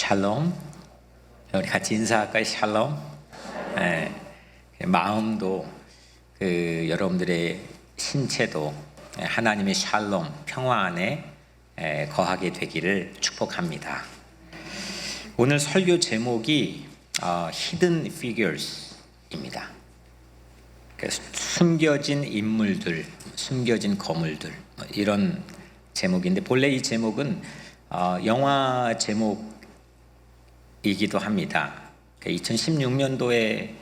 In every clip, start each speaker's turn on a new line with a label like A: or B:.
A: 샬롬. 우리 같이 인사할까요? 샬롬. 네. 마음도 여러분들의 신체도 하나님의 샬롬 평화 안에 거하게 되기를 축복합니다. 오늘 설교 제목이 Hidden Figures입니다. 숨겨진 인물들, 숨겨진 거물들, 이런 제목인데 본래 이 제목은 영화 제목이기도 합니다. 2016년도에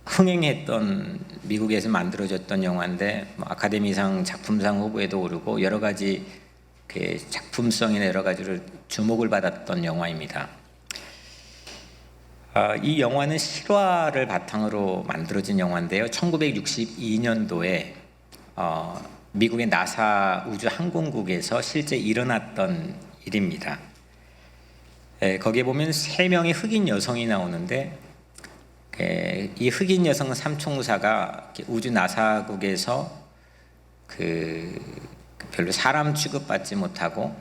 A: 흥행했던 미국에서 만들어졌던 영화인데 아카데미상 작품상 후보에도 오르고 여러 가지 작품성이나 여러 가지로 주목을 받았던 영화입니다. 이 영화는 실화를 바탕으로 만들어진 영화인데요. 1962년도에 미국의 나사 우주항공국에서 실제 일어났던 일입니다. 거기에 보면 3명의 흑인 여성이 나오는데 이 흑인 여성 삼총사가 우주 나사국에서 별로 사람 취급받지 못하고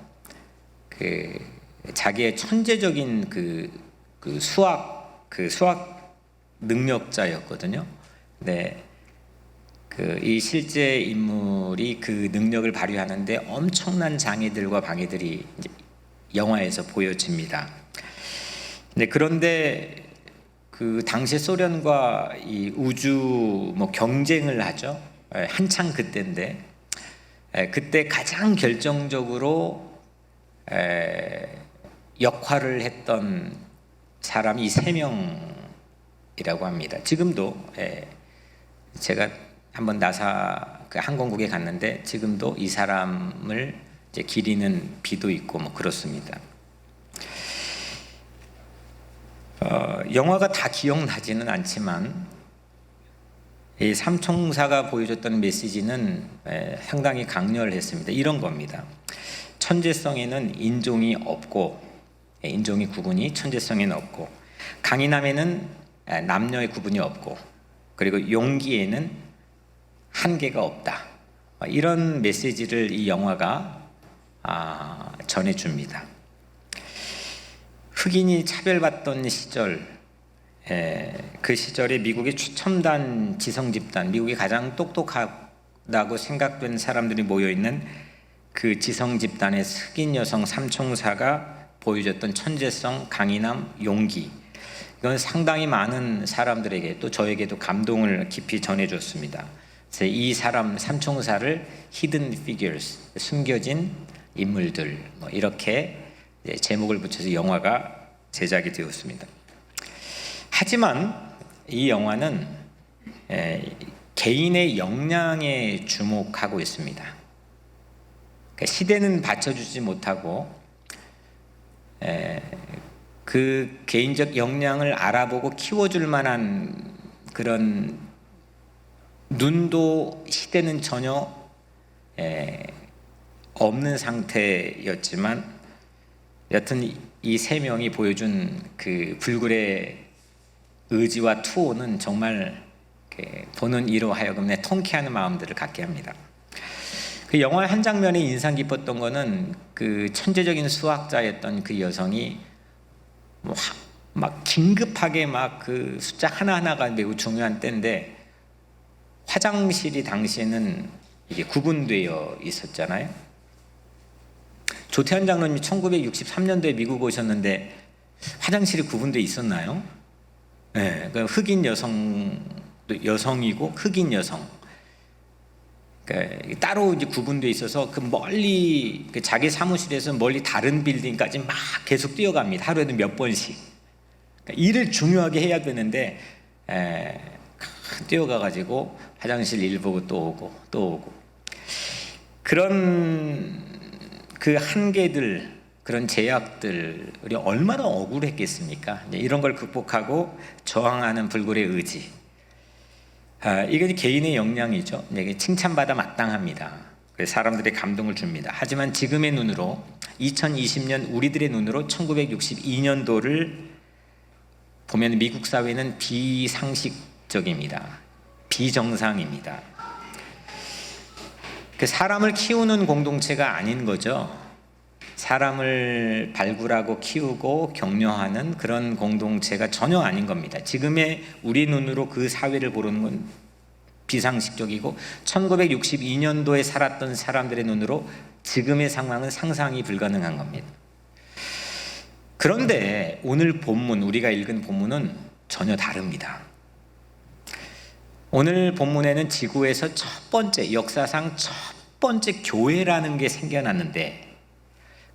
A: 자기의 천재적인 수학 능력자였거든요. 네. 이 실제 인물이 그 능력을 발휘하는데 엄청난 장애들과 방해들이 이제 영화에서 보여집니다. 네, 그런데 당시 소련과 이 우주 경쟁을 하죠. 한창 그때인데 그때 가장 결정적으로 역할을 했던 사람이 이 3명이라고 합니다. 지금도 제가 한번 나사 항공국에 갔는데 지금도 이 사람을 이제 기리는 비도 있고 그렇습니다. 영화가 다 기억나지는 않지만 이 삼총사가 보여줬던 메시지는 상당히 강렬했습니다. 이런 겁니다. 천재성에는 인종이 없고, 인종이 구분이 천재성에는 없고, 강인함에는 남녀의 구분이 없고, 그리고 용기에는 한계가 없다. 이런 메시지를 이 영화가 전해줍니다. 흑인이 차별받던 시절, 그 시절에 미국의 최첨단 지성 집단, 미국이 가장 똑똑하다고 생각된 사람들이 모여있는 그 지성 집단의 흑인 여성 삼총사가 보여줬던 천재성, 강인함, 용기, 이건 상당히 많은 사람들에게 또 저에게도 감동을 깊이 전해줬습니다. 그래서 이 사람 삼총사를 Hidden Figures, 숨겨진 인물들, 이렇게 제목을 붙여서 영화가 제작이 되었습니다. 하지만 이 영화는 개인의 역량에 주목하고 있습니다. 그러니까 시대는 받쳐주지 못하고 그 개인적 역량을 알아보고 키워줄 만한 그런 눈도 시대는 전혀 없는 상태였지만 여튼 이 3명이 보여준 그 불굴의 의지와 투혼은 정말 보는 이로 하여금 통쾌하는 마음들을 갖게 합니다. 그 영화의 한 장면에 인상 깊었던 거는 그 천재적인 수학자였던 그 여성이 막 긴급하게 그 숫자 하나하나가 매우 중요한 때인데 화장실이 당시에는 이게 구분되어 있었잖아요. 조태현 장로님이 1963년도에 미국 오셨는데 화장실이 구분되어 있었나요? 네, 흑인 여성이고 흑인 여성. 그러니까 따로 이제 구분되어 있어서 멀리 자기 사무실에서 멀리 다른 빌딩까지 막 계속 뛰어갑니다. 하루에도 몇 번씩. 그러니까 일을 중요하게 해야 되는데 뛰어가가지고 화장실 일 보고 또 오고 또 오고 그런 그 한계들, 그런 제약들이 얼마나 억울했겠습니까? 이런 걸 극복하고 저항하는 불굴의 의지. 이건 개인의 역량이죠. 칭찬받아 마땅합니다. 사람들의 감동을 줍니다. 하지만 지금의 눈으로 2020년 우리들의 눈으로 1962년도를 보면 미국 사회는 비상식적입니다. 비정상입니다. 사람을 키우는 공동체가 아닌 거죠. 사람을 발굴하고 키우고 격려하는 그런 공동체가 전혀 아닌 겁니다. 지금의 우리 눈으로 그 사회를 보는 건 비상식적이고 1962년도에 살았던 사람들의 눈으로 지금의 상황은 상상이 불가능한 겁니다. 그런데 오늘 본문, 우리가 읽은 본문은 전혀 다릅니다. 오늘 본문에는 지구에서 첫 번째, 역사상 첫 번째 교회라는 게 생겨났는데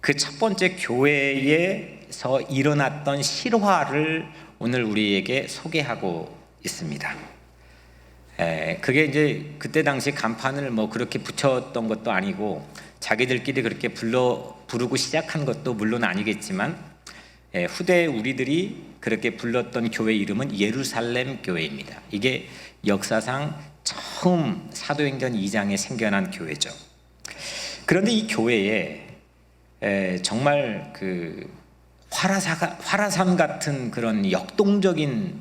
A: 그 첫 번째 교회에서 일어났던 실화를 오늘 우리에게 소개하고 있습니다. 그게 이제 그때 당시 간판을 뭐 그렇게 붙였던 것도 아니고 자기들끼리 그렇게 부르고 시작한 것도 물론 아니겠지만 후대 우리들이 그렇게 불렀던 교회 이름은 예루살렘 교회입니다. 이게 역사상 처음 사도행전 2장에 생겨난 교회죠. 그런데 이 교회에 정말 그 화라산 같은 그런 역동적인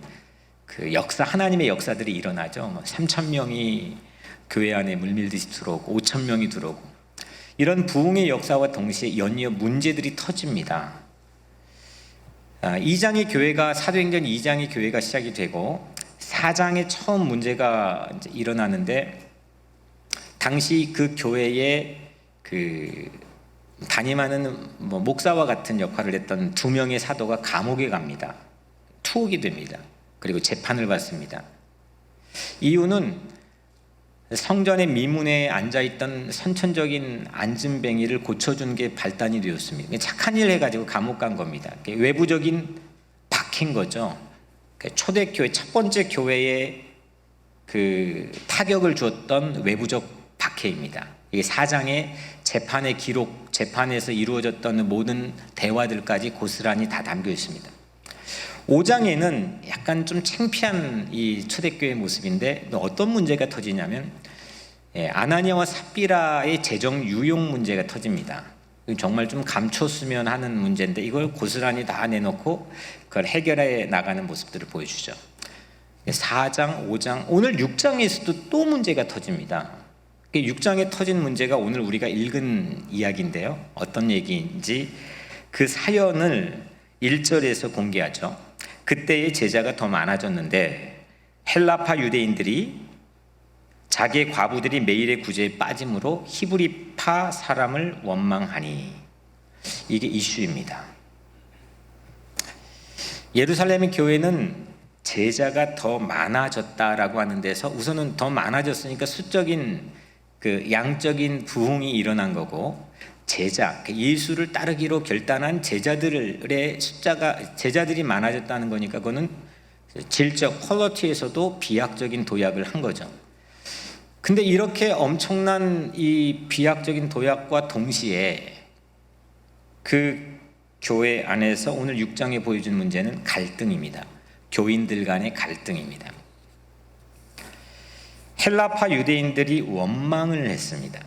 A: 그 역사, 하나님의 역사들이 일어나죠. 뭐 3,000명이 교회 안에 물밀듯이 들어오고 5,000명이 들어오고 이런 부흥의 역사와 동시에 연이어 문제들이 터집니다. 2장의 교회가 사도행전 2장의 교회가 시작이 되고 4장에 처음 문제가 이제 일어나는데 당시 그 교회에 그 담임하는 뭐 목사와 같은 역할을 했던 2명의 사도가 감옥에 갑니다. 투옥이 됩니다. 그리고 재판을 받습니다. 이유는 성전의 미문에 앉아있던 선천적인 안진뱅이를 고쳐준 게 발단이 되었습니다. 착한 일을 해가지고 감옥 간 겁니다. 외부적인 박해인 거죠. 초대교회, 첫 번째 교회에 그 타격을 줬던 외부적 박해입니다. 이게 4장의 재판의 기록, 재판에서 이루어졌던 모든 대화들까지 고스란히 다 담겨 있습니다. 5장에는 약간 좀 창피한 이 초대교회 모습인데 어떤 문제가 터지냐면 아나니아와 삽비라의 재정 유용 문제가 터집니다. 정말 좀 감췄으면 하는 문제인데 이걸 고스란히 다 내놓고 그걸 해결해 나가는 모습들을 보여주죠. 4장, 5장, 오늘 6장에서도 또 문제가 터집니다. 6장에 터진 문제가 오늘 우리가 읽은 이야기인데요. 어떤 얘기인지 그 사연을 1절에서 공개하죠. 그때의 제자가 더 많아졌는데 헬라파 유대인들이 자기의 과부들이 매일의 구제에 빠짐으로 히브리파 사람을 원망하니, 이게 이슈입니다. 예루살렘의 교회는 제자가 더 많아졌다라고 하는 데서 우선은 더 많아졌으니까 수적인 그 양적인 부흥이 일어난 거고, 제자, 예수를 따르기로 결단한 제자들의 숫자가, 제자들이 많아졌다는 거니까 그거는 질적 퀄리티에서도 비약적인 도약을 한 거죠. 근데 이렇게 엄청난 이 비약적인 도약과 동시에 그 교회 안에서 오늘 6장에 보여준 문제는 갈등입니다. 교인들 간의 갈등입니다. 헬라파 유대인들이 원망을 했습니다.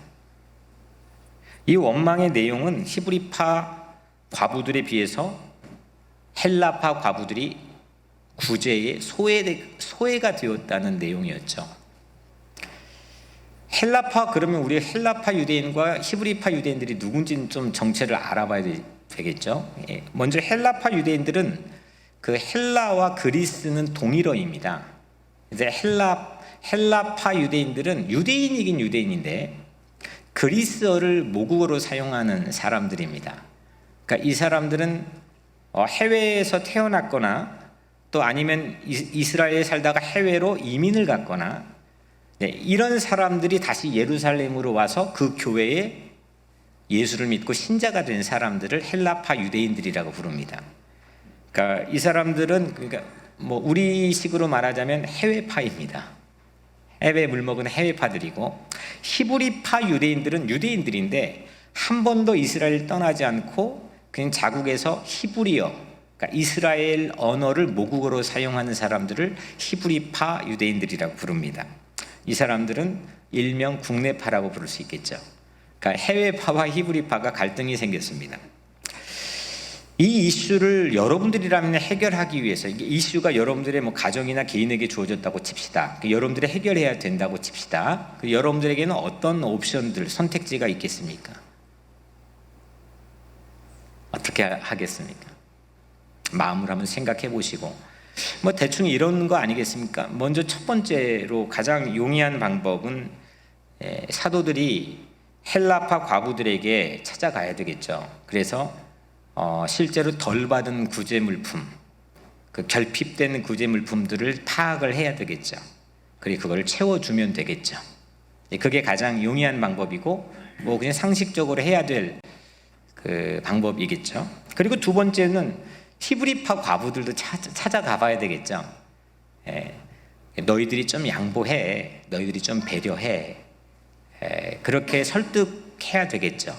A: 이 원망의 내용은 히브리파 과부들에 비해서 헬라파 과부들이 구제의 소외가 되었다는 내용이었죠. 헬라파, 그러면 우리 헬라파 유대인과 히브리파 유대인들이 누군지는 좀 정체를 알아봐야 되겠죠. 먼저 헬라파 유대인들은 그 헬라와 그리스는 동일어입니다. 이제 헬라파 유대인들은 유대인이긴 유대인인데 그리스어를 모국어로 사용하는 사람들입니다. 그러니까 이 사람들은 해외에서 태어났거나 또 아니면 이스라엘에 살다가 해외로 이민을 갔거나 이런 사람들이 다시 예루살렘으로 와서 그 교회에 예수를 믿고 신자가 된 사람들을 헬라파 유대인들이라고 부릅니다. 그러니까 이 사람들은 그러니까 뭐 우리식으로 말하자면 해외파입니다. 해외 물먹은 해외파들이고, 히브리파 유대인들은 유대인들인데 한 번도 이스라엘을 떠나지 않고 그냥 자국에서 히브리어, 그러니까 이스라엘 언어를 모국어로 사용하는 사람들을 히브리파 유대인들이라고 부릅니다. 이 사람들은 일명 국내파라고 부를 수 있겠죠. 그러니까 해외파와 히브리파가 갈등이 생겼습니다. 이 이슈를 여러분들이라면 해결하기 위해서, 이게 이슈가 여러분들의 뭐 가정이나 개인에게 주어졌다고 칩시다. 여러분들이 해결해야 된다고 칩시다. 여러분들에게는 어떤 옵션들, 선택지가 있겠습니까? 어떻게 하겠습니까? 마음으로 한번 생각해 보시고 뭐 대충 이런 거 아니겠습니까? 먼저 첫 번째로 가장 용이한 방법은 사도들이 헬라파 과부들에게 찾아가야 되겠죠. 그래서 실제로 덜 받은 구제 물품, 그 결핍된 구제 물품들을 파악을 해야 되겠죠. 그리고 그걸 채워주면 되겠죠. 그게 가장 용이한 방법이고 뭐 그냥 상식적으로 해야 될 그 방법이겠죠. 그리고 두 번째는 히브리파 과부들도 찾아가 봐야 되겠죠. 너희들이 좀 양보해, 너희들이 좀 배려해, 그렇게 설득해야 되겠죠.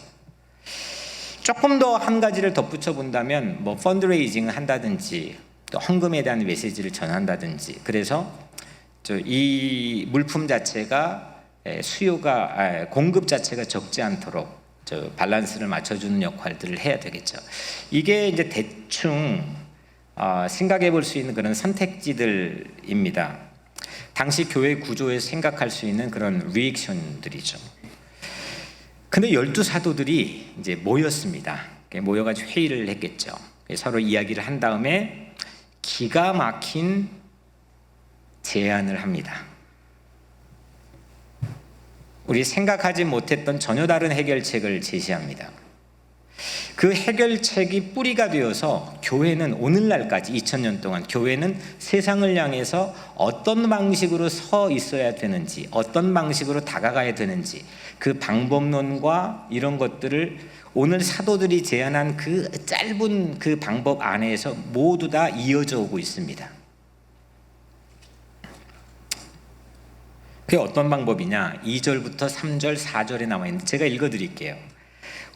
A: 조금 더 한 가지를 덧붙여 본다면 뭐 펀드레이징을 한다든지 또 헌금에 대한 메시지를 전한다든지, 그래서 이 물품 자체가 공급 자체가 적지 않도록 밸런스를 맞춰주는 역할들을 해야 되겠죠. 이게 이제 대충 생각해 볼 수 있는 그런 선택지들입니다. 당시 교회 구조에서 생각할 수 있는 그런 리액션들이죠. 근데 12사도들이 이제 모였습니다. 모여가지고 회의를 했겠죠. 서로 이야기를 한 다음에 기가 막힌 제안을 합니다. 우리 생각하지 못했던 전혀 다른 해결책을 제시합니다. 그 해결책이 뿌리가 되어서 교회는 오늘날까지 2000년 동안 교회는 세상을 향해서 어떤 방식으로 서 있어야 되는지, 어떤 방식으로 다가가야 되는지, 그 방법론과 이런 것들을 오늘 사도들이 제안한 그 짧은 그 방법 안에서 모두 다 이어져 오고 있습니다. 그게 어떤 방법이냐? 2절부터 3절, 4절에 나와 있는데 제가 읽어드릴게요.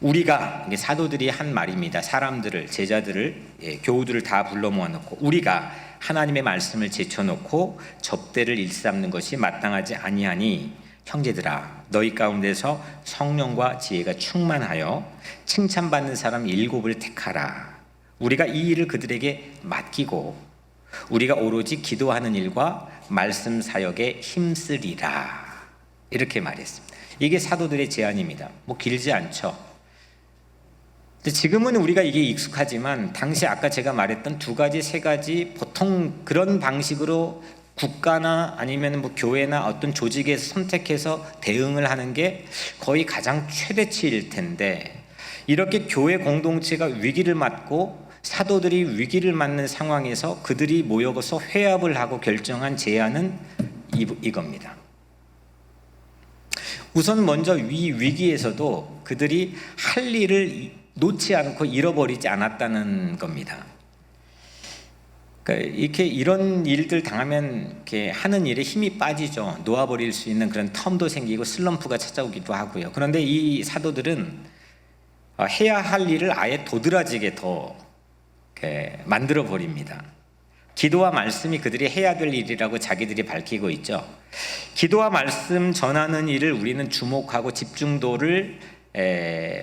A: 우리가, 사도들이 한 말입니다. 사람들을, 제자들을, 교우들을 다 불러 모아놓고 우리가 하나님의 말씀을 제쳐놓고 접대를 일삼는 것이 마땅하지 아니하니 형제들아, 너희 가운데서 성령과 지혜가 충만하여 칭찬받는 사람 7을 택하라. 우리가 이 일을 그들에게 맡기고 우리가 오로지 기도하는 일과 말씀 사역에 힘쓰리라. 이렇게 말했습니다. 이게 사도들의 제안입니다. 뭐 길지 않죠. 지금은 우리가 이게 익숙하지만 당시 아까 제가 말했던 두 가지, 세 가지 보통 그런 방식으로 국가나 아니면 뭐 교회나 어떤 조직에서 선택해서 대응을 하는 게 거의 가장 최대치일 텐데, 이렇게 교회 공동체가 위기를 맞고 사도들이 위기를 맞는 상황에서 그들이 모여서 회합을 하고 결정한 제안은 이겁니다. 우선 먼저 이 위기에서도 그들이 할 일을 놓지 않고 잃어버리지 않았다는 겁니다. 그러니까 이렇게 이런 일들 당하면 이렇게 하는 일에 힘이 빠지죠. 놓아버릴 수 있는 그런 텀도 생기고 슬럼프가 찾아오기도 하고요. 그런데 이 사도들은 해야 할 일을 아예 도드라지게 더 만들어 버립니다. 기도와 말씀이 그들이 해야 될 일이라고 자기들이 밝히고 있죠. 기도와 말씀 전하는 일을 우리는 주목하고 집중도를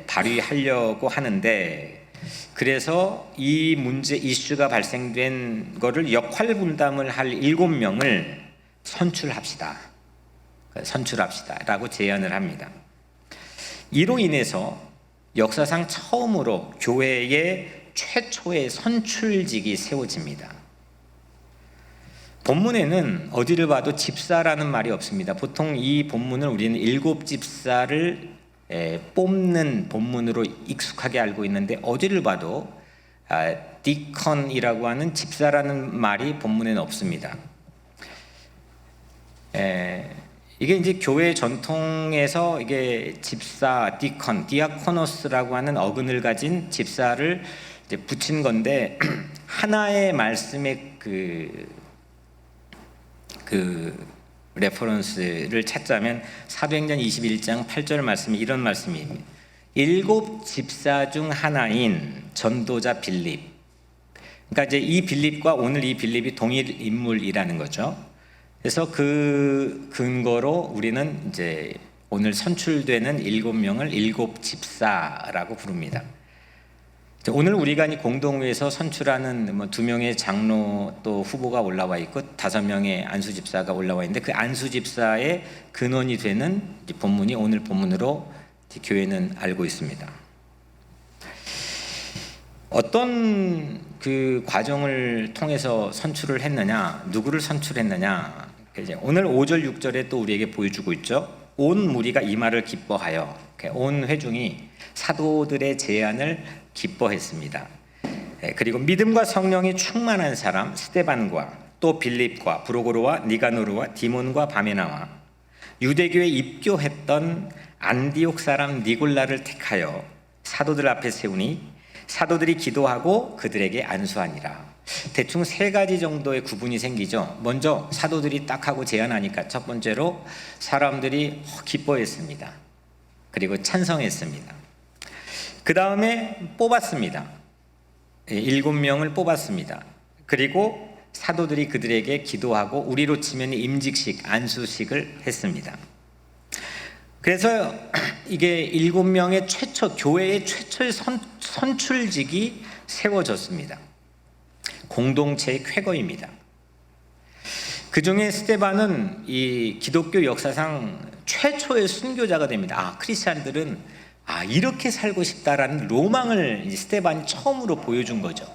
A: 발휘하려고 하는데, 그래서 이 문제 이슈가 발생된 거를 역할 분담을 할 7명을 선출합시다 라고 제안을 합니다. 이로 인해서 역사상 처음으로 교회의 최초의 선출직이 세워집니다. 본문에는 어디를 봐도 집사라는 말이 없습니다. 보통 이 본문을 우리는 7집사를 뽑는 본문으로 익숙하게 알고 있는데, 어디를 봐도 디컨이라고 하는 집사라는 말이 본문에는 없습니다. 이게 이제 교회 전통에서 이게 집사, 디컨, 디아코노스라고 하는 어근을 가진 집사를 이제 붙인 건데, 하나의 말씀의 그 레퍼런스를 찾자면 사도행전 21장 8절 말씀이 이런 말씀입니다. 7 집사 중 하나인 전도자 빌립. 그러니까 이제 이 빌립과 오늘 이 빌립이 동일 인물이라는 거죠. 그래서 그 근거로 우리는 이제 오늘 선출되는 7명을 7 집사라고 부릅니다. 오늘 우리가 공동회에서 선출하는 2명의 장로 또 후보가 올라와 있고 5명의 안수 집사가 올라와 있는데, 그 안수 집사의 근원이 되는 본문이 오늘 본문으로 교회는 알고 있습니다. 어떤 그 과정을 통해서 선출을 했느냐, 누구를 선출했느냐. 이제 오늘 5절 6절에 또 우리에게 보여주고 있죠. 온 무리가 이 말을 기뻐하여, 온 회중이 사도들의 제안을 기뻐했습니다. 그리고 믿음과 성령이 충만한 사람 스데반과 또 빌립과 브로고로와 니가노르와 디몬과 바메나와 유대교에 입교했던 안디옥 사람 니골라를 택하여 사도들 앞에 세우니 사도들이 기도하고 그들에게 안수하니라. 대충 세 가지 정도의 구분이 생기죠. 먼저 사도들이 딱 하고 제안하니까 첫 번째로 사람들이 기뻐했습니다. 그리고 찬성했습니다. 그 다음에 뽑았습니다. 7명을 뽑았습니다. 그리고 사도들이 그들에게 기도하고 우리로 치면 임직식, 안수식을 했습니다. 그래서 이게 7명의 교회의 최초의 선출직이 세워졌습니다. 공동체의 쾌거입니다. 그 중에 스데반은 이 기독교 역사상 최초의 순교자가 됩니다. 크리스찬들은 이렇게 살고 싶다라는 로망을 스데반이 처음으로 보여준 거죠.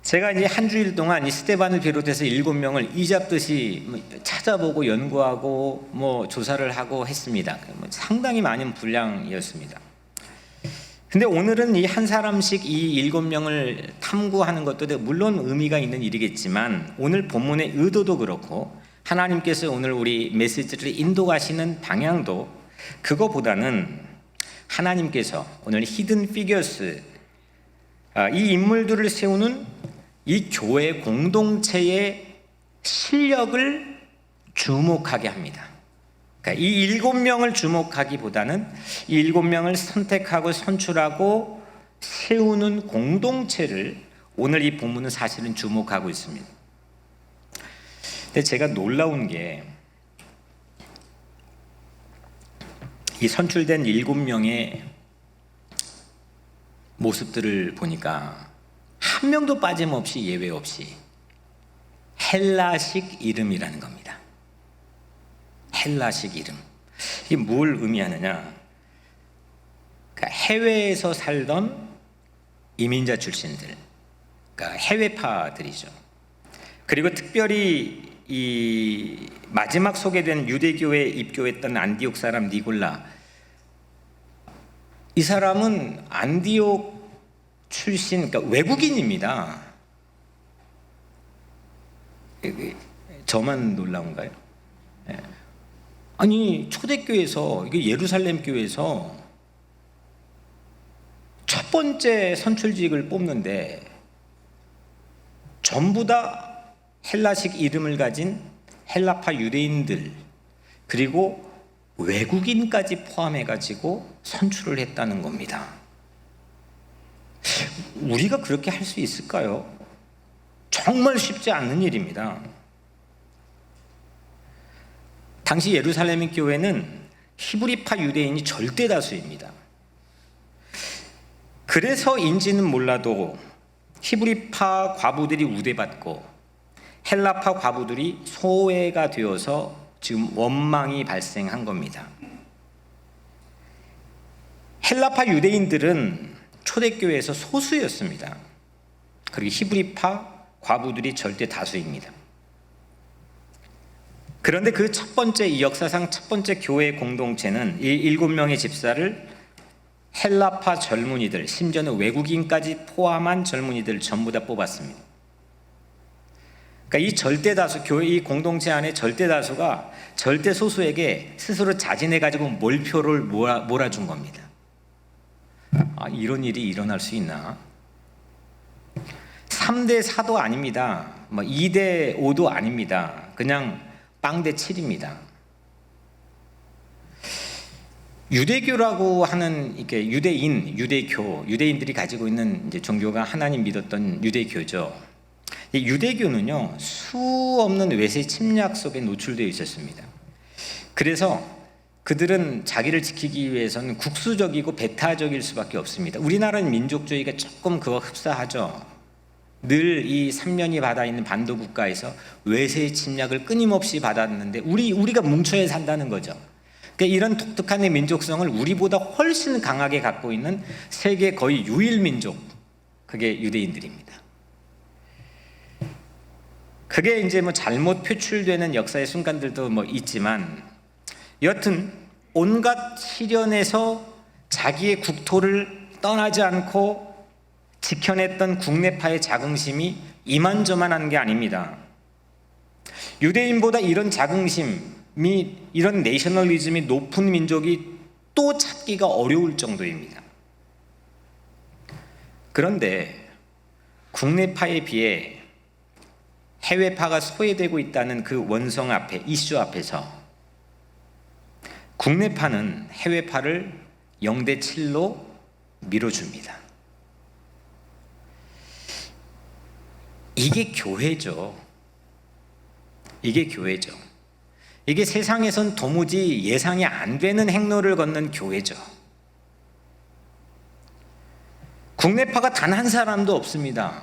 A: 제가 이제 한 주일 동안 이 스데반을 비롯해서 7명을 이잡듯이 찾아보고 연구하고 조사를 하고 했습니다. 상당히 많은 분량이었습니다. 근데 오늘은 이 한 사람씩 이 7명을 탐구하는 것도 물론 의미가 있는 일이겠지만 오늘 본문의 의도도 그렇고 하나님께서 오늘 우리 메시지를 인도하시는 방향도 그거보다는 하나님께서 오늘 히든 피겨스 이 인물들을 세우는 이 교회 공동체의 실력을 주목하게 합니다. 그러니까 이 7명을 주목하기보다는 이 7명을 선택하고 선출하고 세우는 공동체를 오늘 이 본문은 사실은 주목하고 있습니다. 근데 제가 놀라운 게 이 선출된 7명의 모습들을 보니까 한 명도 빠짐없이 예외 없이 헬라식 이름이라는 겁니다. 헬라식 이름. 이게 뭘 의미하느냐? 그러니까 해외에서 살던 이민자 출신들, 그러니까 해외파들이죠. 그리고 특별히 이 마지막 소개된 유대교에 입교했던 안디옥 사람 니골라, 이 사람은 안디옥 출신, 그러니까 외국인입니다. 저만 놀라운가요? 아니 초대교회에서, 이게 예루살렘 교회에서 첫 번째 선출직을 뽑는데 전부 다 헬라식 이름을 가진 헬라파 유대인들 그리고 외국인까지 포함해가지고 선출을 했다는 겁니다. 우리가 그렇게 할 수 있을까요? 정말 쉽지 않는 일입니다. 당시 예루살렘 교회는 히브리파 유대인이 절대 다수입니다. 그래서인지는 몰라도 히브리파 과부들이 우대받고 헬라파 과부들이 소외가 되어서 지금 원망이 발생한 겁니다. 헬라파 유대인들은 초대교회에서 소수였습니다. 그리고 히브리파 과부들이 절대 다수입니다. 그런데 그 첫 번째, 이 역사상 첫 번째 교회 공동체는 이 7명의 집사를 헬라파 젊은이들, 심지어는 외국인까지 포함한 젊은이들 전부 다 뽑았습니다. 그러니까 이 절대다수, 교회 이 공동체 안에 절대다수가 절대소수에게 스스로 자진해가지고 몰표를 몰아준 겁니다. 이런 일이 일어날 수 있나? 3대 4도 아닙니다. 2대 5도 아닙니다. 그냥 빵대 7입니다. 유대교라고 하는 이게 유대인들이 가지고 있는 이제 종교가 하나님 믿었던 유대교죠. 이 유대교는요, 수 없는 외세 침략 속에 노출되어 있었습니다. 그래서 그들은 자기를 지키기 위해서는 국수적이고 배타적일 수밖에 없습니다. 우리나라는 민족주의가 조금 그거 흡사하죠. 늘 이 삼면이 바다 있는 반도 국가에서 외세의 침략을 끊임없이 받았는데 우리가 뭉쳐야 산다는 거죠. 그러니까 이런 독특한 민족성을 우리보다 훨씬 강하게 갖고 있는 세계 거의 유일 민족, 그게 유대인들입니다. 그게 이제 뭐 잘못 표출되는 역사의 순간들도 뭐 있지만, 여튼 온갖 시련에서 자기의 국토를 떠나지 않고 지켜냈던 국내파의 자긍심이 이만저만한 게 아닙니다. 유대인보다 이런 자긍심이, 이런 내셔널리즘이 높은 민족이 또 찾기가 어려울 정도입니다. 그런데 국내파에 비해 해외파가 소외되고 있다는 그 원성 앞에, 이슈 앞에서 국내파는 해외파를 0대7로 밀어줍니다. 이게 교회죠. 이게 교회죠. 이게 세상에선 도무지 예상이 안 되는 행로를 걷는 교회죠. 국내파가 단 한 사람도 없습니다.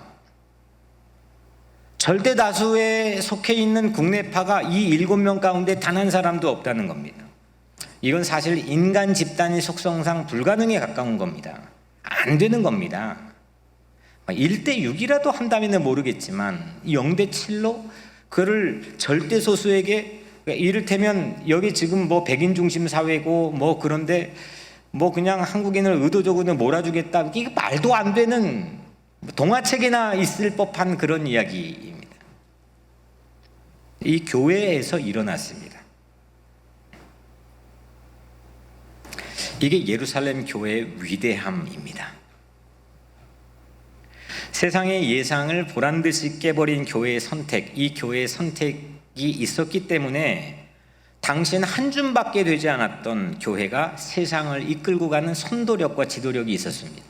A: 절대 다수에 속해 있는 국내파가 이 7명 가운데 단 한 사람도 없다는 겁니다. 이건 사실 인간 집단의 속성상 불가능에 가까운 겁니다. 안 되는 겁니다. 1대6이라도 한다면 모르겠지만 0대7로 그를 절대 소수에게, 이를테면 여기 지금 뭐 백인 중심 사회고 뭐 그런데 뭐 그냥 한국인을 의도적으로 몰아주겠다, 이게 말도 안 되는, 동화책이나 있을 법한 그런 이야기입니다. 이 교회에서 일어났습니다. 이게 예루살렘 교회의 위대함입니다. 세상의 예상을 보란듯이 깨버린 교회의 선택, 이 교회의 선택이 있었기 때문에 당시엔 한 줌밖에 되지 않았던 교회가 세상을 이끌고 가는 선도력과 지도력이 있었습니다.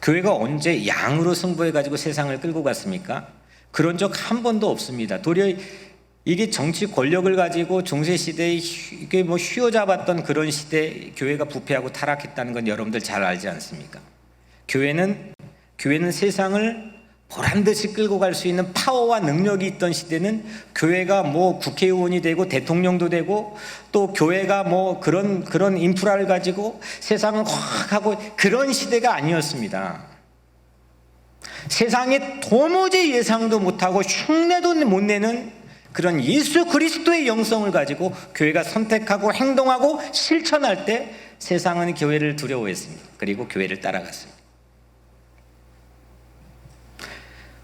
A: 교회가 언제 양으로 승부해가지고 세상을 끌고 갔습니까? 그런 적 한 번도 없습니다. 도리어 이게 정치 권력을 가지고 중세시대에 이게 뭐 휘어잡았던 그런 시대에 교회가 부패하고 타락했다는 건 여러분들 잘 알지 않습니까? 교회는 세상을 보란듯이 끌고 갈 수 있는 파워와 능력이 있던 시대는 교회가 뭐 국회의원이 되고 대통령도 되고, 또 교회가 뭐 그런 인프라를 가지고 세상을 확 하고, 그런 시대가 아니었습니다. 세상에 도무지 예상도 못하고 흉내도 못 내는 그런 예수 그리스도의 영성을 가지고 교회가 선택하고 행동하고 실천할 때 세상은 교회를 두려워했습니다. 그리고 교회를 따라갔습니다.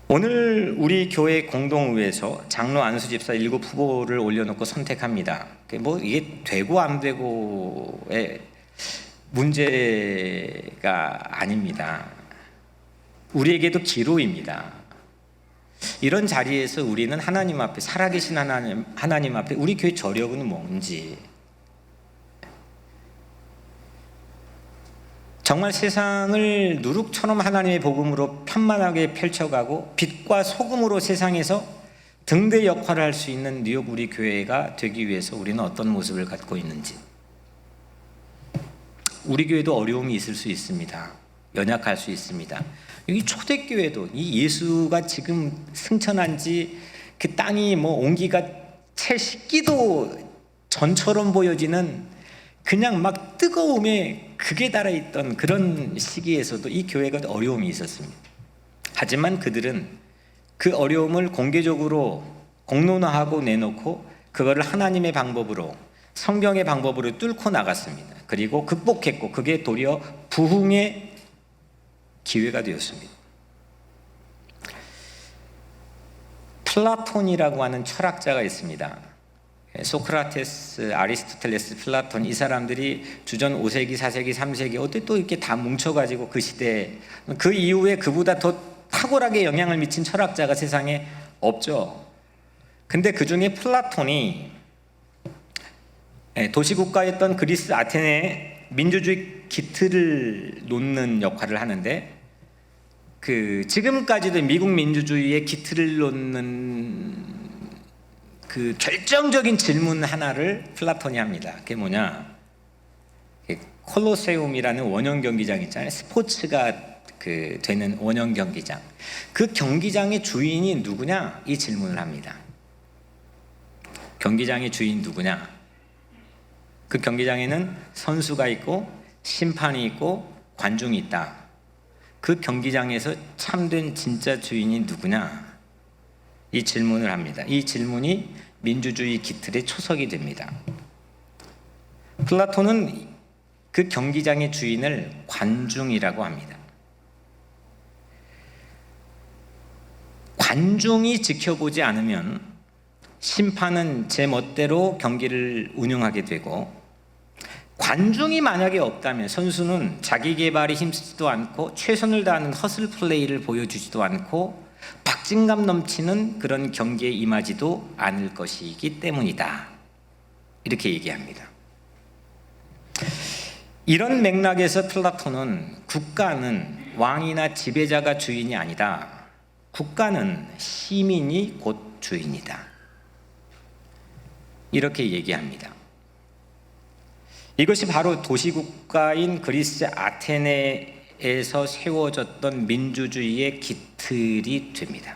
A: 오늘 우리 교회 공동의회에서 장로 안수 집사 7 후보를 올려놓고 선택합니다. 뭐 이게 되고 안 되고의 문제가 아닙니다. 우리에게도 기로입니다. 이런 자리에서 우리는 하나님 앞에, 살아계신 하나님 앞에 우리 교회 저력은 뭔지, 정말 세상을 누룩처럼 하나님의 복음으로 편만하게 펼쳐가고 빛과 소금으로 세상에서 등대 역할을 할 수 있는 뉴욕 우리 교회가 되기 위해서 우리는 어떤 모습을 갖고 있는지. 우리 교회도 어려움이 있을 수 있습니다. 연약할 수 있습니다. 이 초대교회도 이 예수가 지금 승천한 지 그 땅이 뭐 온기가 채 식기도 전처럼 보여지는 그냥 막 뜨거움에 극에 달아있던 그런 시기에서도 이 교회가 어려움이 있었습니다. 하지만 그들은 그 어려움을 공개적으로 공론화하고 내놓고 그거를 하나님의 방법으로, 성경의 방법으로 뚫고 나갔습니다. 그리고 극복했고, 그게 도리어 부흥의 기회가 되었습니다. 플라톤이라고 하는 철학자가 있습니다. 소크라테스, 아리스토텔레스, 플라톤, 이 사람들이 주전 5세기, 4세기, 3세기 어때 또 이렇게 다 뭉쳐가지고 그 시대에, 그 이후에 그보다 더 탁월하게 영향을 미친 철학자가 세상에 없죠. 근데 그 중에 플라톤이 도시국가였던 그리스 아테네에 민주주의 기틀을 놓는 역할을 하는데, 그 지금까지도 미국 민주주의의 기틀을 놓는 그 결정적인 질문 하나를 플라톤이 합니다. 그게 뭐냐? 콜로세움이라는 원형 경기장 있잖아요. 스포츠가 그 되는 원형 경기장. 그 경기장의 주인이 누구냐? 이 질문을 합니다. 경기장의 주인 누구냐? 그 경기장에는 선수가 있고 심판이 있고 관중이 있다. 그 경기장에서 참된 진짜 주인이 누구냐? 이 질문을 합니다. 이 질문이 민주주의 기틀의 초석이 됩니다. 플라톤은 그 경기장의 주인을 관중이라고 합니다. 관중이 지켜보지 않으면 심판은 제 멋대로 경기를 운영하게 되고, 관중이 만약에 없다면 선수는 자기 개발에 힘쓰지도 않고 최선을 다하는 허슬 플레이를 보여주지도 않고 박진감 넘치는 그런 경기에 임하지도 않을 것이기 때문이다. 이렇게 얘기합니다. 이런 맥락에서 플라톤은 국가는 왕이나 지배자가 주인이 아니다. 국가는 시민이 곧 주인이다. 이렇게 얘기합니다. 이것이 바로 도시국가인 그리스 아테네에서 세워졌던 민주주의의 기틀이 됩니다.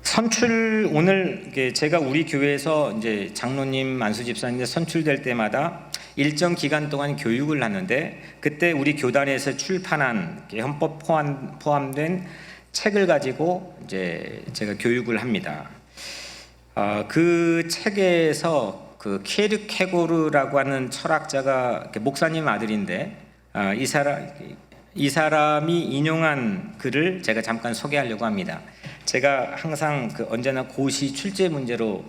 A: 선출, 오늘 제가 우리 교회에서 이제 장로님, 만수 집사님 선출될 때마다 일정 기간 동안 교육을 하는데, 그때 우리 교단에서 출판한 헌법 포함된 책을 가지고 이제 제가 교육을 합니다. 그 책에서 그 키에르케고르라고 하는 철학자가 목사님 아들인데, 이 사람이 인용한 글을 제가 잠깐 소개하려고 합니다. 제가 항상 언제나 고시 출제 문제로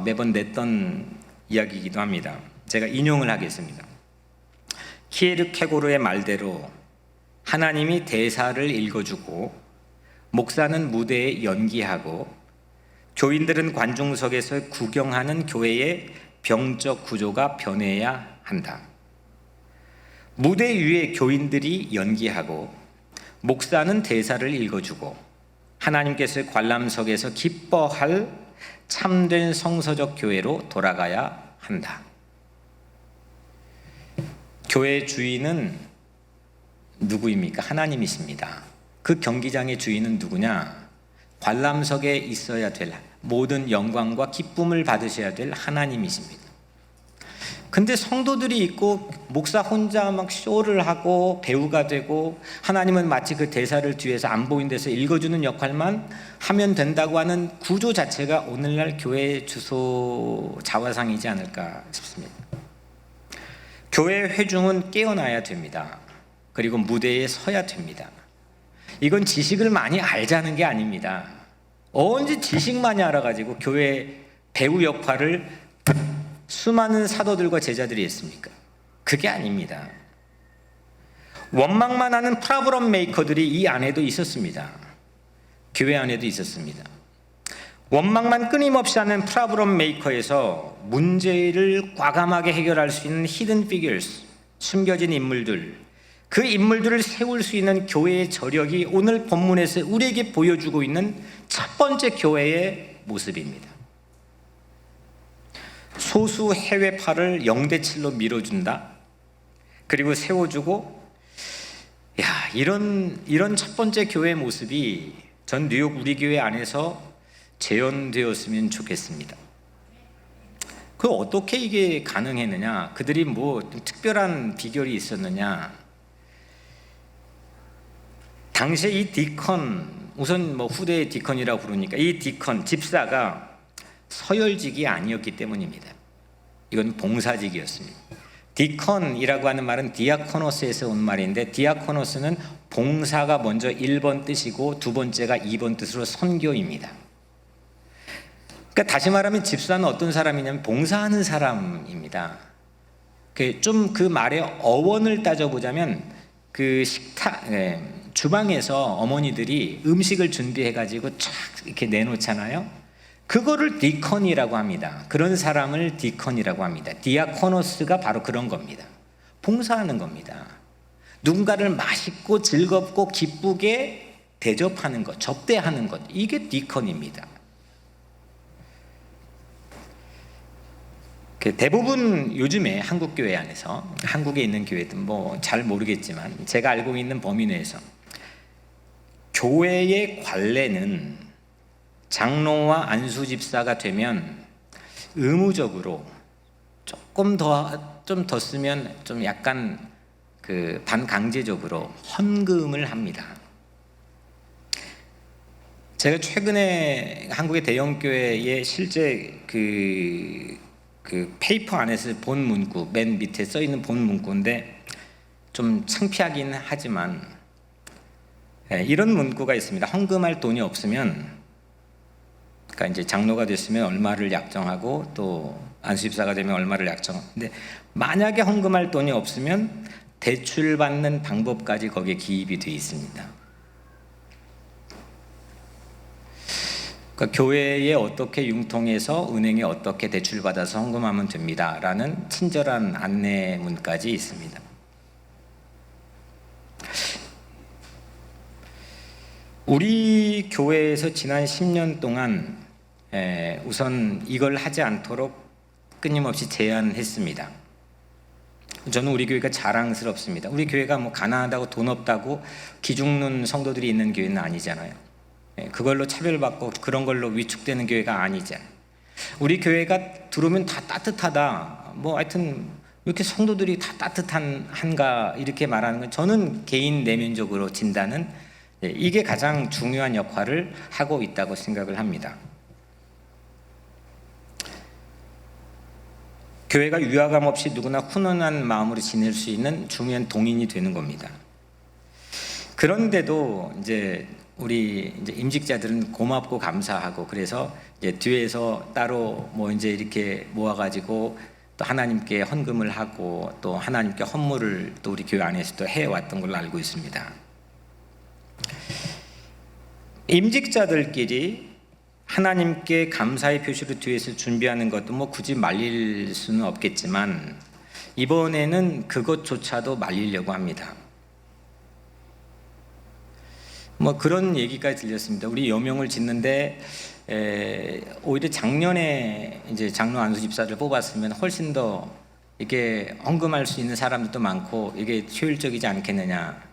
A: 매번 냈던 이야기이기도 합니다. 제가 인용을 하겠습니다. 키에르케고르의 말대로 하나님이 대사를 읽어주고 목사는 무대에 연기하고 교인들은 관중석에서 구경하는 교회의 병적 구조가 변해야 한다. 무대 위에 교인들이 연기하고 목사는 대사를 읽어주고 하나님께서 관람석에서 기뻐할 참된 성서적 교회로 돌아가야 한다. 교회의 주인은 누구입니까? 하나님이십니다. 그 경기장의 주인은 누구냐? 관람석에 있어야 될, 모든 영광과 기쁨을 받으셔야 될 하나님이십니다. 근데 성도들이 있고 목사 혼자 막 쇼를 하고 배우가 되고, 하나님은 마치 그 대사를 뒤에서 안 보이는 데서 읽어주는 역할만 하면 된다고 하는 구조 자체가 오늘날 교회의 주소 자화상이지 않을까 싶습니다. 교회 회중은 깨어나야 됩니다. 그리고 무대에 서야 됩니다. 이건 지식을 많이 알자는 게 아닙니다. 언제 지식만이 알아가지고 교회 배우 역할을 수많은 사도들과 제자들이 했습니까? 그게 아닙니다. 원망만 하는 프라브럼 메이커들이 이 안에도 있었습니다. 교회 안에도 있었습니다. 원망만 끊임없이 하는 프라브럼 메이커에서 문제를 과감하게 해결할 수 있는 히든 피규어스, 숨겨진 인물들, 그 인물들을 세울 수 있는 교회의 저력이 오늘 본문에서 우리에게 보여주고 있는 첫 번째 교회의 모습입니다. 소수 해외파를 0대7로 밀어준다. 그리고 세워주고, 이런 첫 번째 교회의 모습이 전 뉴욕 우리 교회 안에서 재현되었으면 좋겠습니다. 그 어떻게 이게 가능했느냐? 그들이 뭐 특별한 비결이 있었느냐? 당시에 이 디컨, 우선 뭐 후대의 디컨이라고 부르니까 이 디컨, 집사가 서열직이 아니었기 때문입니다. 이건 봉사직이었습니다. 디컨이라고 하는 말은 디아코노스에서 온 말인데, 디아코노스는 봉사가 먼저 1번 뜻이고 두 번째가 2번 뜻으로 선교입니다. 그러니까 다시 말하면 집사는 어떤 사람이냐면 봉사하는 사람입니다. 좀 그 말의 어원을 따져보자면 그 주방에서 어머니들이 음식을 준비해가지고 쫙 이렇게 내놓잖아요. 그거를 디컨이라고 합니다. 그런 사람을 디컨이라고 합니다. 디아코노스가 바로 그런 겁니다. 봉사하는 겁니다. 누군가를 맛있고 즐겁고 기쁘게 대접하는 것, 접대하는 것, 이게 디컨입니다. 대부분 요즘에 한국 교회 안에서, 한국에 있는 교회든 뭐 잘 모르겠지만 제가 알고 있는 범위 내에서 교회의 관례는 장로와 안수 집사가 되면 의무적으로 조금 좀 더 쓰면 좀 약간 그 반강제적으로 헌금을 합니다. 제가 최근에 한국의 대형 교회에 실제 그 페이퍼 안에서 본 문구, 맨 밑에 써 있는 본 문구인데 좀 창피하긴 하지만 이런 문구가 있습니다. 헌금할 돈이 없으면, 그러니까 이제 장로가 됐으면 얼마를 약정하고 또 안수집사가 되면 얼마를 약정하고, 근데 만약에 헌금할 돈이 없으면 대출 받는 방법까지 거기에 기입이 되어 있습니다. 그러니까 교회에 어떻게 융통해서 은행에 어떻게 대출 받아서 헌금하면 됩니다라는 친절한 안내문까지 있습니다. 우리 교회에서 지난 10년 동안 우선 이걸 하지 않도록 끊임없이 제안했습니다. 저는 우리 교회가 자랑스럽습니다. 우리 교회가 뭐 가난하다고 돈 없다고 기죽는 성도들이 있는 교회는 아니잖아요. 그걸로 차별받고 그런 걸로 위축되는 교회가 아니잖아요. 우리 교회가 들어오면 다 따뜻하다, 뭐 하여튼 이렇게 성도들이 다 따뜻한가 이렇게 말하는 건 저는 개인 내면적으로 진단은 이게 가장 중요한 역할을 하고 있다고 생각을 합니다. 교회가 위화감 없이 누구나 훈훈한 마음으로 지낼 수 있는 중요한 동인이 되는 겁니다. 그런데도 이제 우리 이제 임직자들은 고맙고 감사하고, 그래서 이제 뒤에서 따로 뭐 이제 이렇게 모아가지고 또 하나님께 헌금을 하고 또 하나님께 헌물을 또 우리 교회 안에서도 해왔던 걸로 알고 있습니다. 임직자들끼리 하나님께 감사의 표시로 뒤에서 준비하는 것도 뭐 굳이 말릴 수는 없겠지만 이번에는 그것조차도 말리려고 합니다. 뭐 그런 얘기까지 들렸습니다. 우리 여명을 짓는데 오히려 작년에 이제 장로 안수집사를 뽑았으면 훨씬 더 이게 헌금할 수 있는 사람들도 많고 이게 효율적이지 않겠느냐.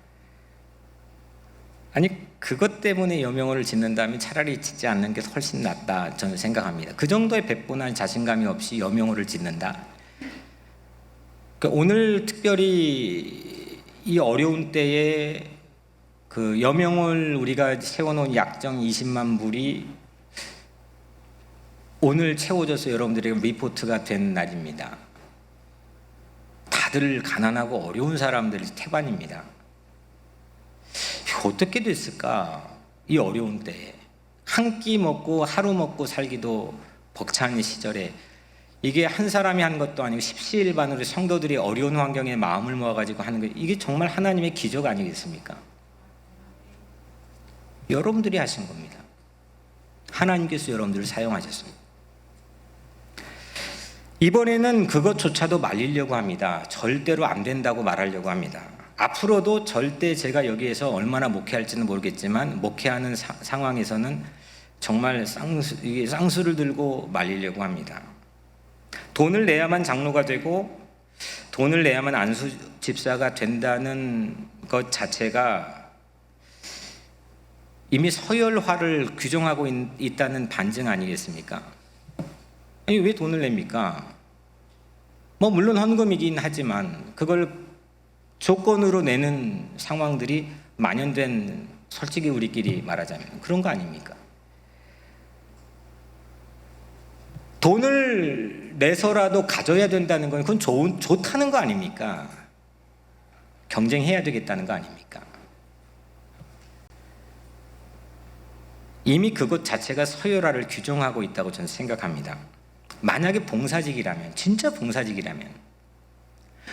A: 아니 그것 때문에 여명을 짓는다면 차라리 짓지 않는 게 훨씬 낫다 저는 생각합니다. 그 정도의 백분한 자신감이 없이 여명을 짓는다. 그러니까 오늘 특별히 이 어려운 때에 그 여명을 우리가 세워놓은 약정 20만 불이 오늘 채워져서 여러분들에게 리포트가 된 날입니다. 다들 가난하고 어려운 사람들이 태반입니다. 어떻게 됐을까? 이 어려운 때에 한 끼 먹고 하루 먹고 살기도 벅찬 시절에 이게 한 사람이 한 것도 아니고 십시일반으로 성도들이 어려운 환경에 마음을 모아가지고 하는 거, 이게 정말 하나님의 기적 아니겠습니까? 여러분들이 하신 겁니다. 하나님께서 여러분들을 사용하셨습니다. 이번에는 그것조차도 말리려고 합니다. 절대로 안 된다고 말하려고 합니다. 앞으로도 절대 제가 여기에서 얼마나 목회할지는 모르겠지만 목회하는 상황에서는 정말 쌍수를 들고 말리려고 합니다. 돈을 내야만 장로가 되고 돈을 내야만 안수 집사가 된다는 것 자체가 이미 서열화를 규정하고 있다는 반증 아니겠습니까? 아니 왜 돈을 냅니까? 뭐 물론 헌금이긴 하지만 그걸 조건으로 내는 상황들이 만연된, 솔직히 우리끼리 말하자면 그런 거 아닙니까? 돈을 내서라도 가져야 된다는 건 그건 좋다는 거 아닙니까? 경쟁해야 되겠다는 거 아닙니까? 이미 그것 자체가 서열화를 규정하고 있다고 저는 생각합니다. 만약에 봉사직이라면, 진짜 봉사직이라면,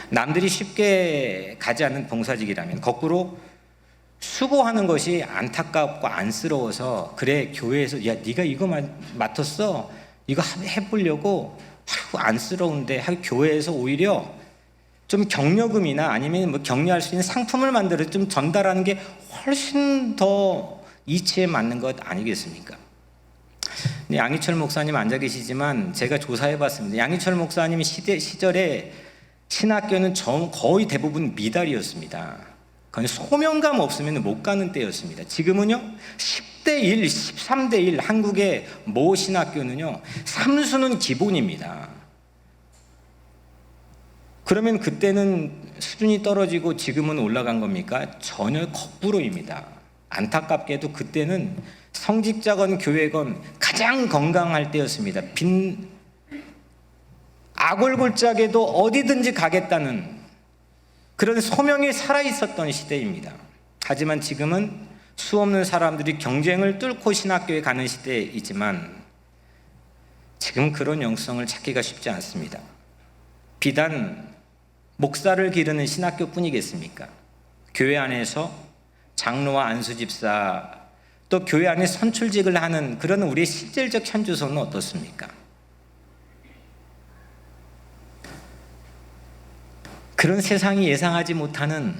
A: 남들이 쉽게 가지 않는 봉사직이라면, 거꾸로 수고하는 것이 안타깝고 안쓰러워서 그래 교회에서 야 네가 이거 맡았어, 이거 해보려고, 아이고 안쓰러운데 하고 교회에서 오히려 좀 격려금이나 아니면 뭐 격려할 수 있는 상품을 만들어 좀 전달하는 게 훨씬 더 이치에 맞는 것 아니겠습니까? 양희철 목사님 앉아 계시지만 제가 조사해봤습니다. 양희철 목사님 시절에 신학교는 거의 대부분 미달이었습니다. 그건 소명감 없으면 못 가는 때였습니다. 지금은요 10대 1, 13대 1 한국의 모 신학교는요 삼수는 기본입니다. 그러면 그때는 수준이 떨어지고 지금은 올라간 겁니까? 전혀 거꾸로입니다. 안타깝게도 그때는 성직자건 교회건 가장 건강할 때였습니다. 아골골짜기도 어디든지 가겠다는 그런 소명이 살아있었던 시대입니다. 하지만 지금은 수없는 사람들이 경쟁을 뚫고 신학교에 가는 시대이지만 지금 그런 영성을 찾기가 쉽지 않습니다. 비단 목사를 기르는 신학교뿐이겠습니까? 교회 안에서 장로와 안수집사 또 교회 안에 선출직을 하는 그런 우리의 실질적 현주소는 어떻습니까? 그런 세상이 예상하지 못하는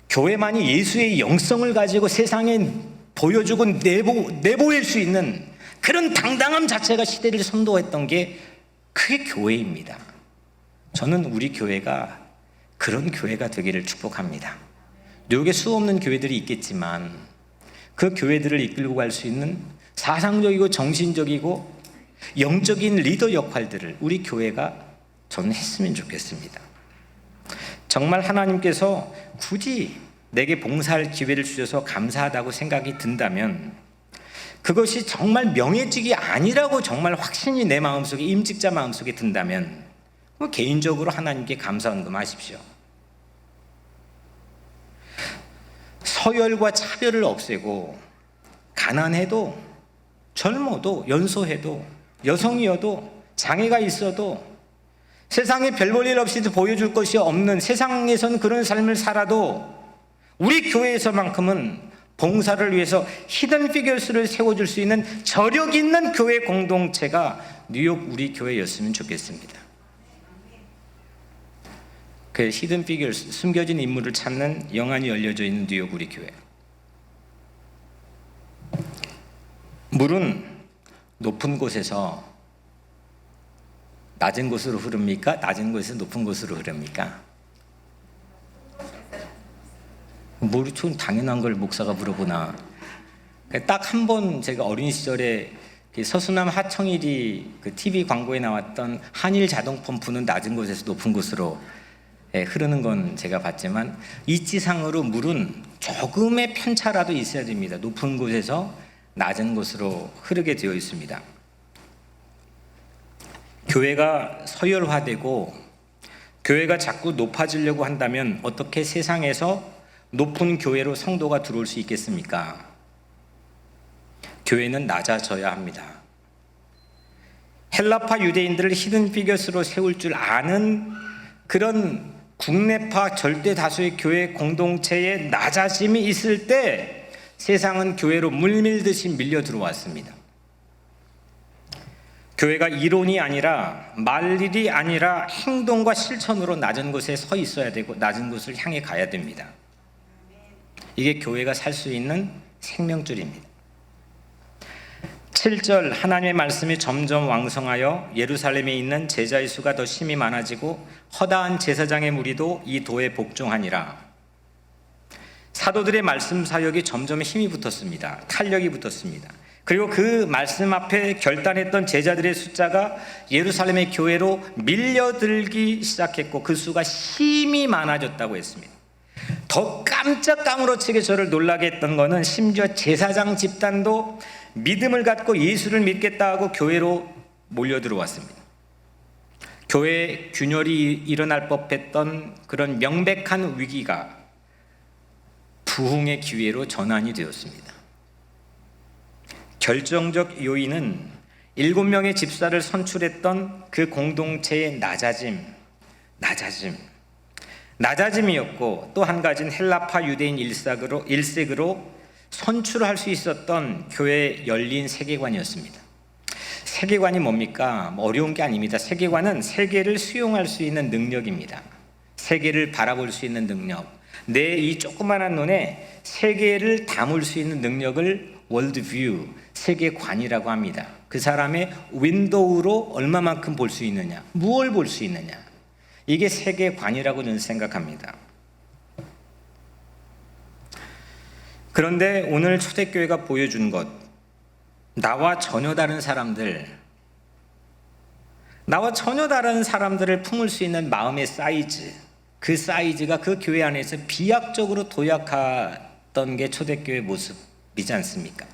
A: 교회만이 예수의 영성을 가지고 세상에 보여주고 내보일 수 있는 그런 당당함 자체가 시대를 선도했던 게 그게 교회입니다. 저는 우리 교회가 그런 교회가 되기를 축복합니다. 뉴욕에 수없는 교회들이 있겠지만 그 교회들을 이끌고 갈 수 있는 사상적이고 정신적이고 영적인 리더 역할들을 우리 교회가 저는 했으면 좋겠습니다. 정말 하나님께서 굳이 내게 봉사할 기회를 주셔서 감사하다고 생각이 든다면 그것이 정말 명예직이 아니라고 정말 확신이 내 마음속에 임직자 마음속에 든다면 개인적으로 하나님께 감사헌금 하십시오. 서열과 차별을 없애고 가난해도 젊어도 연소해도 여성이어도 장애가 있어도 세상에 별 볼 일 없이도 보여줄 것이 없는 세상에서는 그런 삶을 살아도 우리 교회에서만큼은 봉사를 위해서 히든 피겨스를 세워줄 수 있는 저력 있는 교회 공동체가 뉴욕 우리 교회였으면 좋겠습니다. 그 히든 피겨스, 숨겨진 인물을 찾는 영안이 열려져 있는 뉴욕 우리 교회. 물은 높은 곳에서 낮은 곳으로 흐릅니까? 낮은 곳에서 높은 곳으로 흐릅니까? 뭘 좀 당연한 걸 목사가 물어보나. 딱 한 번 제가 어린 시절에 서수남 하청일이 그 TV 광고에 나왔던 한일 자동 펌프는 낮은 곳에서 높은 곳으로 흐르는 건 제가 봤지만 이치상으로 물은 조금의 편차라도 있어야 됩니다. 높은 곳에서 낮은 곳으로 흐르게 되어 있습니다. 교회가 서열화되고 교회가 자꾸 높아지려고 한다면 어떻게 세상에서 높은 교회로 성도가 들어올 수 있겠습니까? 교회는 낮아져야 합니다. 헬라파 유대인들을 히든 피겨스로 세울 줄 아는 그런 국내파 절대 다수의 교회 공동체에 낮아짐이 있을 때 세상은 교회로 물밀듯이 밀려 들어왔습니다. 교회가 이론이 아니라 말일이 아니라 행동과 실천으로 낮은 곳에 서 있어야 되고 낮은 곳을 향해 가야 됩니다. 이게 교회가 살 수 있는 생명줄입니다. 7절 하나님의 말씀이 점점 왕성하여 예루살렘에 있는 제자의 수가 더 심히 많아지고 허다한 제사장의 무리도 이 도에 복종하니라. 사도들의 말씀 사역이 점점 힘이 붙었습니다. 탄력이 붙었습니다. 그리고 그 말씀 앞에 결단했던 제자들의 숫자가 예루살렘의 교회로 밀려들기 시작했고 그 수가 심히 많아졌다고 했습니다. 더 깜짝 까무러치게 저를 놀라게 했던 것은 심지어 제사장 집단도 믿음을 갖고 예수를 믿겠다 하고 교회로 몰려 들어왔습니다. 교회에 균열이 일어날 법했던 그런 명백한 위기가 부흥의 기회로 전환이 되었습니다. 결정적 요인은 7명의 집사를 선출했던 그 공동체의 낮아짐이었고 또 한 가지는 헬라파 유대인 일색으로 선출할 수 있었던 교회의 열린 세계관이었습니다. 세계관이 뭡니까? 어려운 게 아닙니다. 세계관은 세계를 수용할 수 있는 능력입니다. 세계를 바라볼 수 있는 능력, 내 이 조그마한 눈에 세계를 담을 수 있는 능력을 월드뷰, 세계관이라고 합니다. 그 사람의 윈도우로 얼마만큼 볼 수 있느냐, 무엇을 볼 수 있느냐, 이게 세계관이라고 저는 생각합니다. 그런데 오늘 초대교회가 보여준 것, 나와 전혀 다른 사람들을 품을 수 있는 마음의 사이즈, 그 사이즈가 그 교회 안에서 비약적으로 도약했던 게 초대교회 모습이지 않습니까?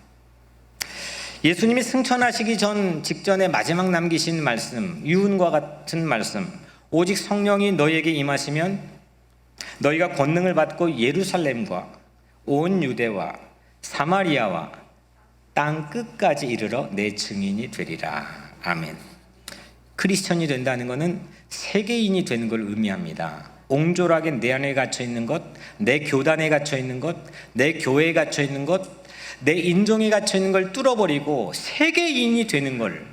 A: 예수님이 승천하시기 직전에 마지막 남기신 말씀, 유언과 같은 말씀, 오직 성령이 너희에게 임하시면 너희가 권능을 받고 예루살렘과 온 유대와 사마리아와 땅 끝까지 이르러 내 증인이 되리라. 아멘. 크리스천이 된다는 것은 세계인이 되는 걸 의미합니다. 옹졸하게 내 안에 갇혀 있는 것, 내 교단에 갇혀 있는 것, 내 교회에 갇혀 있는 것, 내 인종에 갇혀 있는 걸 뚫어버리고 세계인이 되는 걸,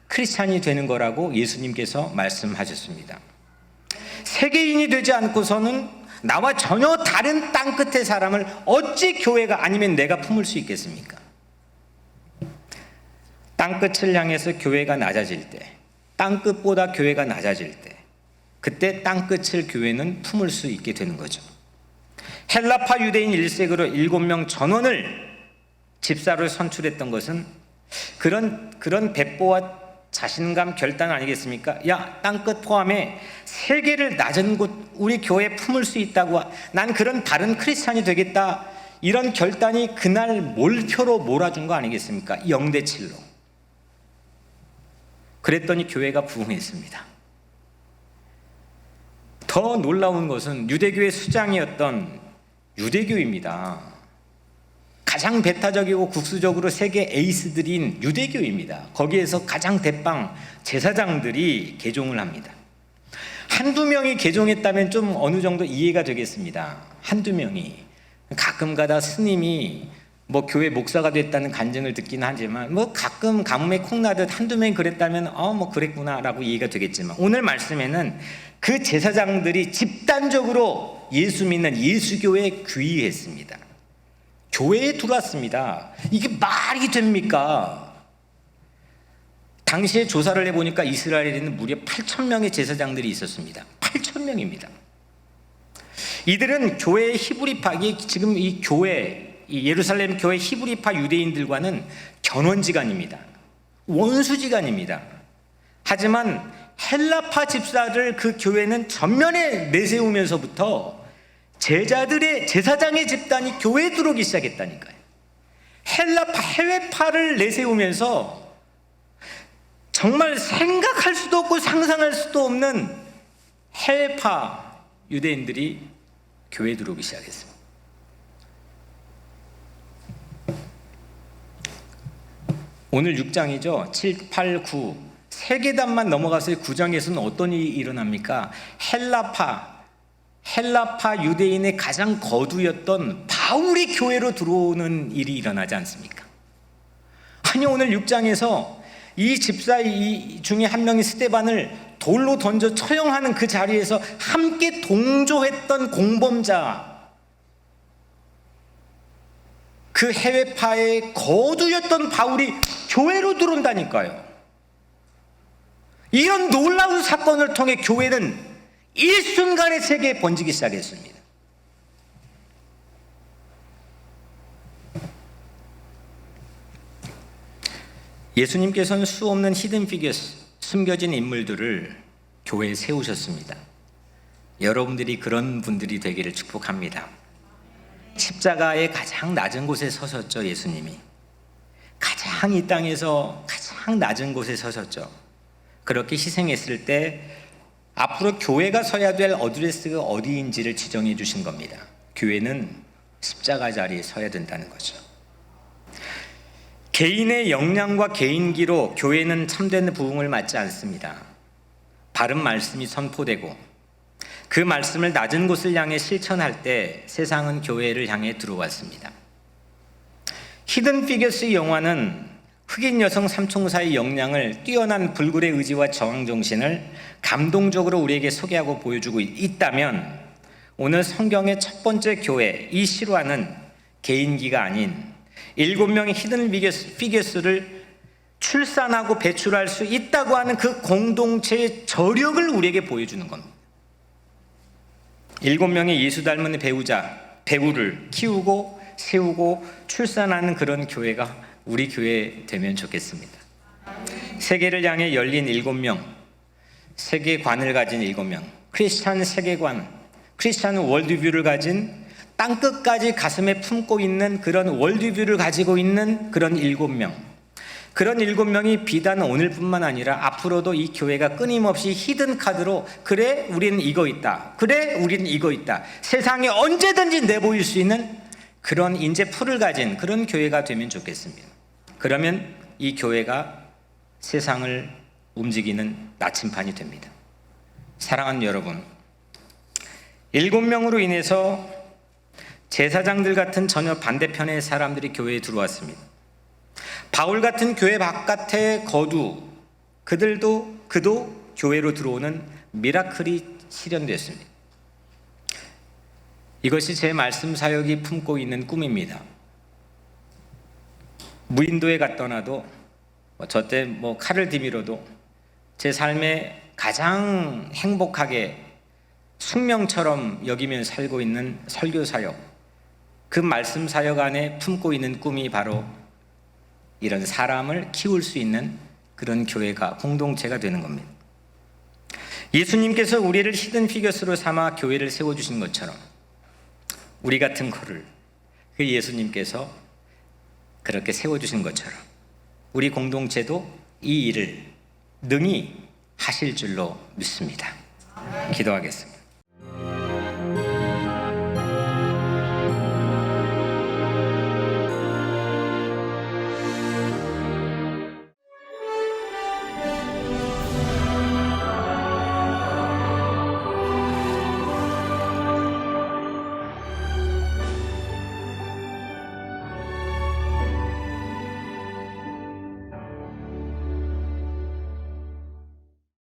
A: 크리스찬이 되는 거라고 예수님께서 말씀하셨습니다. 세계인이 되지 않고서는 나와 전혀 다른 땅 끝의 사람을 어찌 교회가 아니면 내가 품을 수 있겠습니까? 땅 끝을 향해서 교회가 낮아질 때, 땅 끝보다 교회가 낮아질 때, 그때 땅 끝을 교회는 품을 수 있게 되는 거죠. 헬라파 유대인 1세기로 7명 전원을 집사로 선출했던 것은 그런 배포와 자신감 결단 아니겠습니까? 야, 땅끝 포함해 세계를 낮은 곳 우리 교회에 품을 수 있다고, 난 그런 다른 크리스찬이 되겠다, 이런 결단이 그날 몰표로 몰아준 거 아니겠습니까? 0대7로. 그랬더니 교회가 부흥했습니다. 더 놀라운 것은 유대교의 수장이었던 유대교입니다. 가장 배타적이고 국수적으로 세계 에이스들인 유대교입니다. 거기에서 가장 대빵 제사장들이 개종을 합니다. 한두 명이 개종했다면 좀 어느 정도 이해가 되겠습니다. 한두 명이. 가끔가다 스님이 교회 목사가 됐다는 간증을 듣긴 하지만 가끔 가뭄에 콩나듯 한두 명이 그랬다면 그랬구나라고 이해가 되겠지만, 오늘 말씀에는 그 제사장들이 집단적으로 예수 믿는 예수교회에 귀의했습니다. 교회에 들어왔습니다. 이게 말이 됩니까? 당시에 조사를 해보니까 이스라엘에는 무려 8,000명의 제사장들이 있었습니다. 8,000명입니다. 이들은 교회의 히브리파, 지금 이 예루살렘 교회 히브리파 유대인들과는 견원지간입니다. 원수지간입니다. 하지만 헬라파 집사를 그 교회는 전면에 내세우면서부터 제사장의 집단이 교회에 들어오기 시작했다니까요. 헬라파, 해외파를 내세우면서 정말 생각할 수도 없고 상상할 수도 없는 해외파 유대인들이 교회에 들어오기 시작했습니다. 오늘 6장이죠. 7, 8, 9 세 계단만 넘어가서 9장에서는 어떤 일이 일어납니까? 헬라파 유대인의 가장 거두였던 바울이 교회로 들어오는 일이 일어나지 않습니까? 아니, 오늘 6장에서 이 집사 중에 한 명이 스데반을 돌로 던져 처형하는 그 자리에서 함께 동조했던 공범자, 그 해외파의 거두였던 바울이 교회로 들어온다니까요. 이런 놀라운 사건을 통해 교회는 일순간에 세계에 번지기 시작했습니다. 예수님께서는 수없는 히든 피겨스, 숨겨진 인물들을 교회에 세우셨습니다. 여러분들이 그런 분들이 되기를 축복합니다. 십자가의 가장 낮은 곳에 서셨죠. 예수님이 가장 이 땅에서 가장 낮은 곳에 서셨죠. 그렇게 희생했을 때 앞으로 교회가 서야 될 어드레스가 어디인지를 지정해 주신 겁니다. 교회는 십자가 자리에 서야 된다는 거죠. 개인의 역량과 개인기로 교회는 참된 부흥을 맞지 않습니다. 바른 말씀이 선포되고 그 말씀을 낮은 곳을 향해 실천할 때 세상은 교회를 향해 들어왔습니다. 히든 피겨스의 영화는 흑인 여성 삼총사의 역량을, 뛰어난 불굴의 의지와 저항 정신을 감동적으로 우리에게 소개하고 보여주고 있다면, 오늘 성경의 첫 번째 교회, 이 실화는 개인기가 아닌 7명의 히든 피겨스를 출산하고 배출할 수 있다고 하는 그 공동체의 저력을 우리에게 보여주는 겁니다. 7명의 예수 닮은 배우를 키우고 세우고 출산하는 그런 교회가 우리 교회 되면 좋겠습니다. 세계를 향해 열린 7명, 세계관을 가진 7명, 크리스찬 세계관, 크리스찬 월드뷰를 가진, 땅끝까지 가슴에 품고 있는 그런 월드뷰를 가지고 있는 그런 7명, 그런 7명이 비단 오늘뿐만 아니라 앞으로도 이 교회가 끊임없이 히든 카드로 그래 우리는 이거 있다, 그래 우리는 이거 있다, 세상에 언제든지 내보일 수 있는 그런 인재 풀을 가진 그런 교회가 되면 좋겠습니다. 그러면 이 교회가 세상을 움직이는 나침판이 됩니다. 사랑하는 여러분, 7명으로 인해서 제사장들 같은 전혀 반대편의 사람들이 교회에 들어왔습니다. 바울 같은 교회 바깥의 거두, 그도 교회로 들어오는 미라클이 실현되었습니다. 이것이 제 말씀 사역이 품고 있는 꿈입니다. 무인도에 갔더라도 저때 칼을 디밀어도 제 삶에 가장 행복하게 숙명처럼 여기며 살고 있는 설교 사역, 그 말씀 사역 안에 품고 있는 꿈이 바로 이런 사람을 키울 수 있는 그런 교회가, 공동체가 되는 겁니다. 예수님께서 우리를 히든 피겨스로 삼아 교회를 세워주신 것처럼 우리 같은 거를 그 예수님께서 그렇게 세워주신 것처럼 우리 공동체도 이 일을 능히 하실 줄로 믿습니다. 기도하겠습니다.